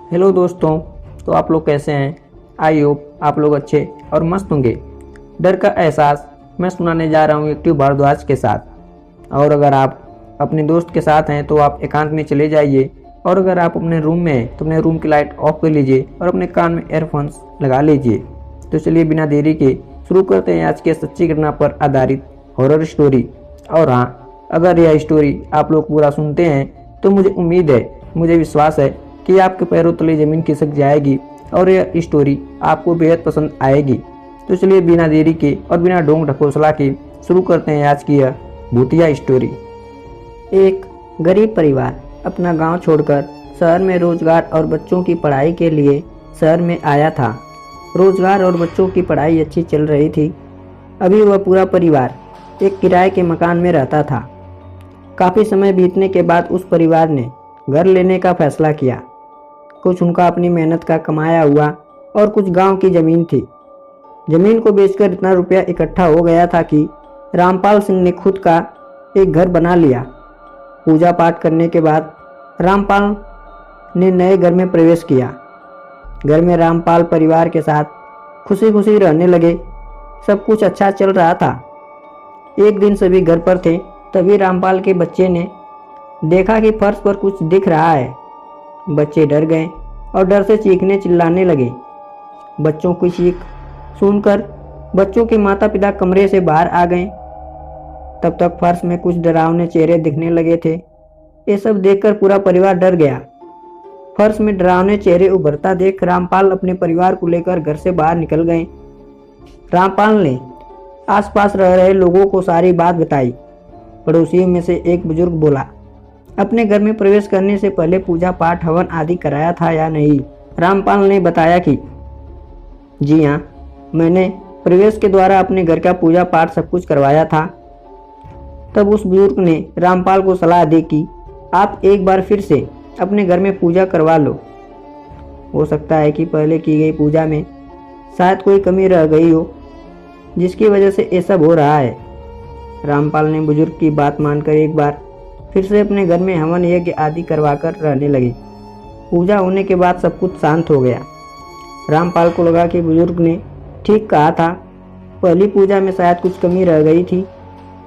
Hello दोस्तों। तो आप लोग कैसे हैं? आई होप आप लोग अच्छे और मस्त होंगे। डर का एहसास मैं सुनाने जा रहा हूँ एक्टिव भारद्वाज के साथ। और अगर आप अपने दोस्त के साथ हैं तो आप एकांत में चले जाइए, और अगर आप अपने रूम में हैं तो अपने रूम की लाइट ऑफ कर लीजिए और अपने कान में एयरफोन्स लगा लीजिए। तो चलिए बिना देरी के शुरू करते हैं आज के सच्ची घटना पर आधारित हॉरर स्टोरी। और हाँ, अगर यह स्टोरी आप लोग पूरा सुनते हैं तो मुझे उम्मीद है, मुझे विश्वास है कि आपके पैरों तले जमीन खिसक जाएगी और यह स्टोरी आपको बेहद पसंद आएगी। तो चलिए बिना देरी के और बिना ढोंग ढकोसला के शुरू करते हैं आज की यह भूतिया स्टोरी। एक गरीब परिवार अपना गांव छोड़कर शहर में रोजगार और बच्चों की पढ़ाई के लिए शहर में आया था। रोजगार और बच्चों की पढ़ाई अच्छी चल रही थी। अभी वह पूरा परिवार एक किराए के मकान में रहता था। काफ़ी समय बीतने के बाद उस परिवार ने घर लेने का फैसला किया। कुछ उनका अपनी मेहनत का कमाया हुआ और कुछ गांव की ज़मीन थी। ज़मीन को बेचकर इतना रुपया इकट्ठा हो गया था कि रामपाल सिंह ने खुद का एक घर बना लिया। पूजा पाठ करने के बाद रामपाल ने नए घर में प्रवेश किया। घर में रामपाल परिवार के साथ खुशी खुशी रहने लगे। सब कुछ अच्छा चल रहा था। एक दिन सभी घर पर थे, तभी रामपाल के बच्चे ने देखा कि फर्श पर कुछ दिख रहा है। बच्चे डर गए और डर से चीखने चिल्लाने लगे। बच्चों की चीख सुनकर बच्चों के माता पिता कमरे से बाहर आ गए। तब तक फर्श में कुछ डरावने चेहरे दिखने लगे थे। ये सब देखकर पूरा परिवार डर गया। फर्श में डरावने चेहरे उभरता देख रामपाल अपने परिवार को लेकर घर से बाहर निकल गए। रामपाल ने आसपास रह रहे लोगों को सारी बात बताई। पड़ोसियों में से एक बुजुर्ग बोला, अपने घर में प्रवेश करने से पहले पूजा पाठ हवन आदि कराया था या नहीं? रामपाल ने बताया कि जी हाँ, मैंने प्रवेश के द्वारा अपने घर का पूजा पाठ सब कुछ करवाया था। तब उस बुजुर्ग ने रामपाल को सलाह दी कि आप एक बार फिर से अपने घर में पूजा करवा लो। हो सकता है कि पहले की गई पूजा में शायद कोई कमी रह गई हो, जिसकी वजह से ये सब हो रहा है। रामपाल ने बुजुर्ग की बात मानकर एक बार फिर से अपने घर में हवन यज्ञ आदि करवाकर रहने लगे। पूजा होने के बाद सब कुछ शांत हो गया। रामपाल को लगा कि बुजुर्ग ने ठीक कहा था। पहली पूजा में शायद कुछ कमी रह गई थी,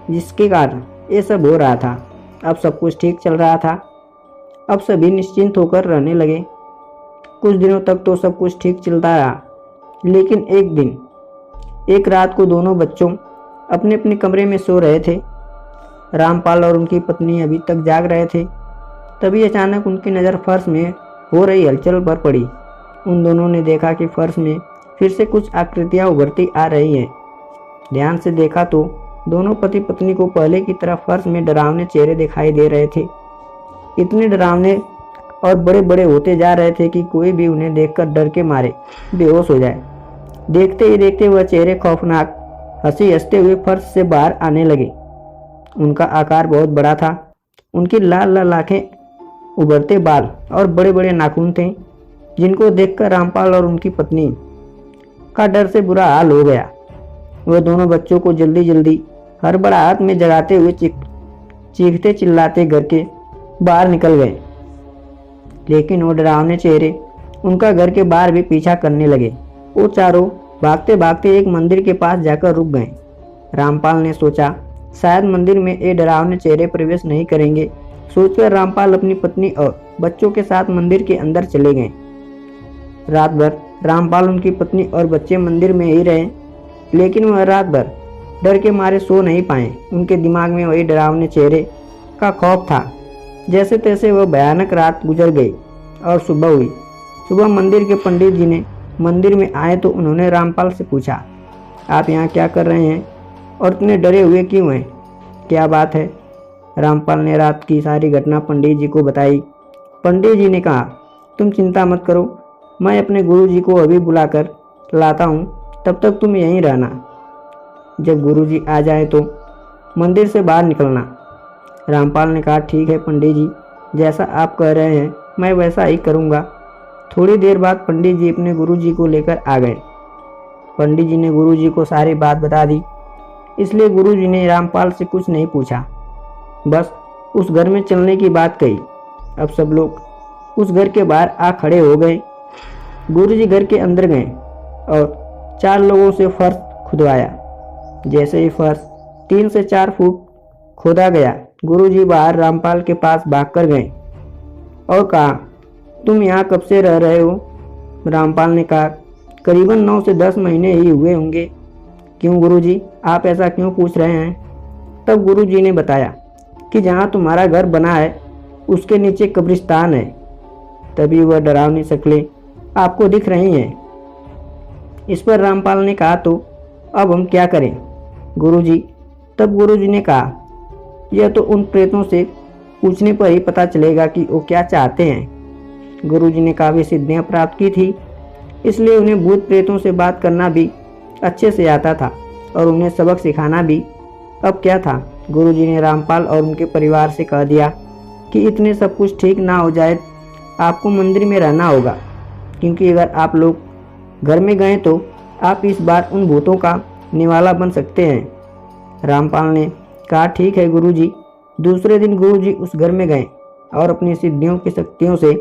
जिसके कारण ये सब हो रहा था। अब सब कुछ ठीक चल रहा था। अब सभी निश्चिंत होकर रहने लगे। कुछ दिनों तक तो सब कुछ ठीक चलता रहा, लेकिन एक दिन एक रात को दोनों बच्चों अपने अपने कमरे में सो रहे थे। रामपाल और उनकी पत्नी अभी तक जाग रहे थे। तभी अचानक उनकी नज़र फर्श में हो रही हलचल पर पड़ी। उन दोनों ने देखा कि फर्श में फिर से कुछ आकृतियां उभरती आ रही हैं। ध्यान से देखा तो दोनों पति पत्नी को पहले की तरह फर्श में डरावने चेहरे दिखाई दे रहे थे। इतने डरावने और बड़े बड़े होते जा रहे थे कि कोई भी उन्हें देखकर डर के मारे बेहोश हो जाए। देखते ही देखते वह चेहरे खौफनाक हंसी हंसते हुए फर्श से बाहर आने लगे। उनका आकार बहुत बड़ा था। उनकी लाल लाल आंखें, उभरते बाल और बड़े बड़े नाखून थे, जिनको देखकर रामपाल और उनकी पत्नी का डर से बुरा हाल हो गया। वह दोनों बच्चों को जल्दी जल्दी हड़बड़ाहट में जगाते हुए चीखते चिल्लाते घर के बाहर निकल गए। लेकिन वो डरावने चेहरे उनका घर के बाहर भी पीछा करने लगे। वो चारों भागते भागते एक मंदिर के पास जाकर रुक गए। रामपाल ने सोचा शायद मंदिर में ये डरावने चेहरे प्रवेश नहीं करेंगे। सोचकर रामपाल अपनी पत्नी और बच्चों के साथ मंदिर के अंदर चले गए। रात भर रामपाल, उनकी पत्नी और बच्चे मंदिर में ही रहे, लेकिन वह रात भर डर के मारे सो नहीं पाए। उनके दिमाग में वही डरावने चेहरे का खौफ था। जैसे तैसे वह भयानक रात गुजर गई और सुबह हुई। सुबह मंदिर के पंडित जी ने मंदिर में आए तो उन्होंने रामपाल से पूछा, आप यहाँ क्या कर रहे हैं और इतने डरे हुए क्यों हैं? क्या बात है? रामपाल ने रात की सारी घटना पंडित जी को बताई। पंडित जी ने कहा, तुम चिंता मत करो, मैं अपने गुरु जी को अभी बुलाकर लाता हूँ, तब तक तुम यहीं रहना। जब गुरु जी आ जाए तो मंदिर से बाहर निकलना। रामपाल ने कहा, ठीक है पंडित जी, जैसा आप कह रहे हैं मैं वैसा ही करूँगा। थोड़ी देर बाद पंडित जी अपने गुरु जी को लेकर आ गए। पंडित जी ने गुरु जी को सारी बात बता दी। इसलिए गुरु जी ने रामपाल से कुछ नहीं पूछा, बस उस घर में चलने की बात कही। अब सब लोग उस घर के बाहर आ खड़े हो गए। गुरुजी घर के अंदर गए और 4 लोगों से फर्श खुदवाया। जैसे ही फर्श 3 से 4 फुट खोदा गया, गुरुजी बाहर रामपाल के पास भागकर गए और कहा, तुम यहाँ कब से रह रहे हो? रामपाल ने कहा, करीबन 9 से 10 महीने ही हुए होंगे। क्यों गुरुजी, आप ऐसा क्यों पूछ रहे हैं? तब गुरुजी ने बताया कि जहाँ तुम्हारा घर बना है उसके नीचे कब्रिस्तान है। तभी वह डरावनी शक्लें आपको दिख रही हैं। इस पर रामपाल ने कहा, तो अब हम क्या करें गुरुजी? तब गुरुजी ने कहा, यह तो उन प्रेतों से पूछने पर ही पता चलेगा कि वो क्या चाहते हैं। गुरुजी ने काफ़ी सिद्धियां प्राप्त की थी, इसलिए उन्हें भूत प्रेतों से बात करना भी अच्छे से आता था और उन्हें सबक सिखाना भी। अब क्या था, गुरुजी ने रामपाल और उनके परिवार से कह दिया कि इतने सब कुछ ठीक ना हो जाए, आपको मंदिर में रहना होगा, क्योंकि अगर आप लोग घर में गए तो आप इस बार उन भूतों का निवाला बन सकते हैं। रामपाल ने कहा, ठीक है गुरुजी। दूसरे दिन गुरुजी उस घर में गए और अपनी सिद्धियों की शक्तियों से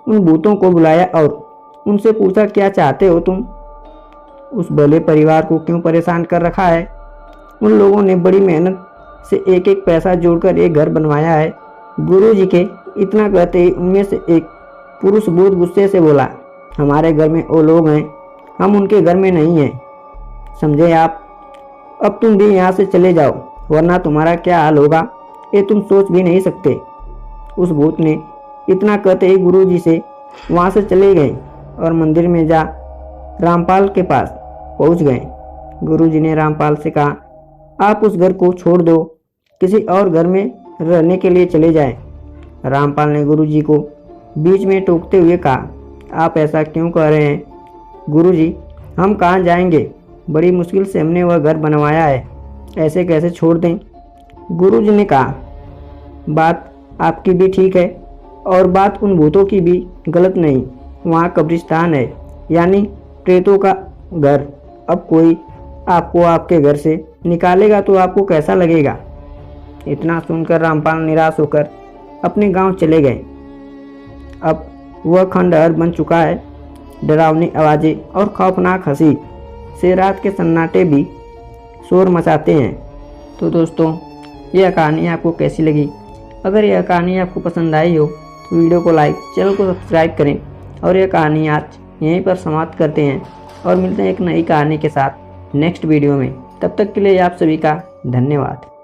उन भूतों को बुलाया और उनसे पूछा, क्या चाहते हो तुम? उस भले परिवार को क्यों परेशान कर रखा है? उन लोगों ने बड़ी मेहनत से एक एक पैसा जोड़कर एक घर बनवाया है। गुरुजी के इतना कहते ही उनमें से एक पुरुष भूत गुस्से से बोला, हमारे घर में वो लोग हैं, हम उनके घर में नहीं हैं, समझे आप? अब तुम भी यहाँ से चले जाओ, वरना तुम्हारा क्या हाल होगा ये तुम सोच भी नहीं सकते। उस भूत ने इतना कहते ही गुरुजी से वहाँ से चले गए और मंदिर में जा रामपाल के पास पहुँच गए। गुरुजी ने रामपाल से कहा, आप उस घर को छोड़ दो, किसी और घर में रहने के लिए चले जाएं। रामपाल ने गुरुजी को बीच में टोकते हुए कहा, आप ऐसा क्यों कह रहे हैं? गुरुजी, हम कहाँ जाएंगे? बड़ी मुश्किल से हमने वह घर बनवाया है, ऐसे कैसे छोड़ दें? गुरुजी ने कहा, बात आपकी भी ठीक है और बात उन भूतों की भी गलत नहीं। वहाँ कब्रिस्तान है, यानी प्रेतों का घर। अब कोई आपको आपके घर से निकालेगा तो आपको कैसा लगेगा? इतना सुनकर रामपाल निराश होकर अपने गांव चले गए। अब वह खंडहर बन चुका है। डरावनी आवाज़ें और खौफनाक हंसी से रात के सन्नाटे भी शोर मचाते हैं। तो दोस्तों, यह कहानी आपको कैसी लगी? अगर यह कहानी आपको पसंद आई हो तो वीडियो को लाइक, चैनल को सब्सक्राइब करें। और यह कहानी आज यहीं पर समाप्त करते हैं और मिलते हैं एक नई कहानी के साथ नेक्स्ट वीडियो में। तब तक के लिए आप सभी का धन्यवाद।